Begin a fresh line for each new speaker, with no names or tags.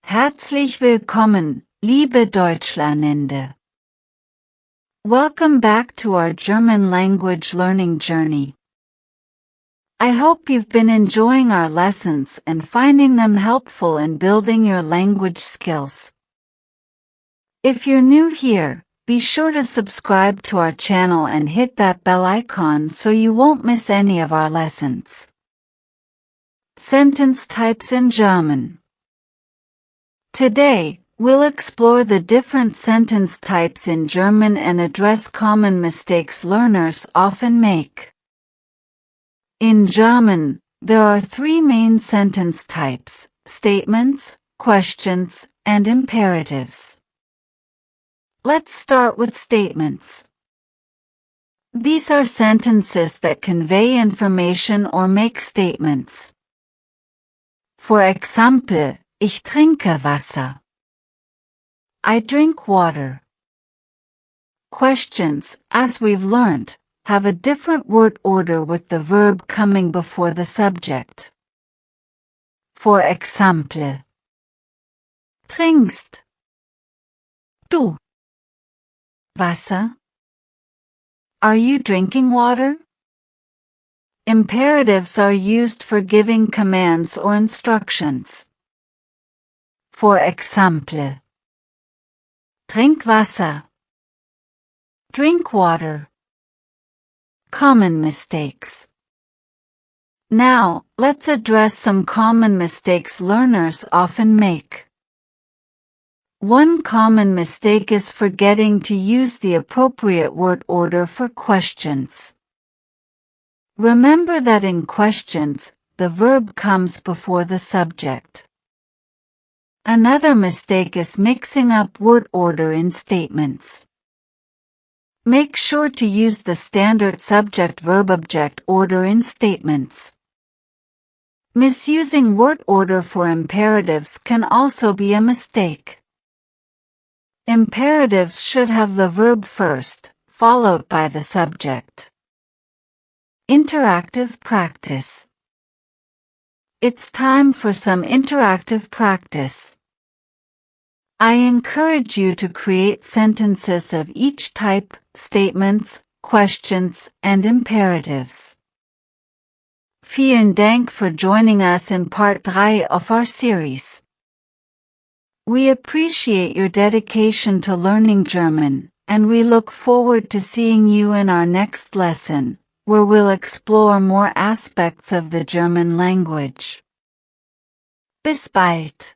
Herzlich willkommen, liebe Deutschlernende. Welcome back to our German language learning journey. I hope you've been enjoying our lessons and finding them helpful in building your language skills. If you're new here, be sure to subscribe to our channel and hit that bell icon so you won't miss any of our lessons. Sentence types in German. Today, we'll explore the different sentence types in German and address common mistakes learners often make. In German, there are three main sentence types: statements, questions, and imperatives. Let's start with statements. These are sentences that convey information or make statements. For example, ich trinke Wasser. I drink water. Questions, as we've learned, have a different word order with the verb coming before the subject. For example, trinkst du Wasser? Are you drinking water? Imperatives are used for giving commands or instructions. For example, trink Wasser. Drink water. Common mistakes. Now, let's address some common mistakes learners often make. One common mistake is forgetting to use the appropriate word order for questions. Remember that in questions, the verb comes before the subject. Another mistake is mixing up word order in statements. Make sure to use the standard subject-verb-object order in statements. Misusing word order for imperatives can also be a mistake. Imperatives should have the verb first, followed by the subject. Interactive practice. It's time for some interactive practice. I encourage you to create sentences of each type: statements, questions, and imperatives. Vielen Dank for joining us in part 3 of our series. We appreciate your dedication to learning German, and we look forward to seeing you in our next lesson, where we'll explore more aspects of the German language. Bis bald!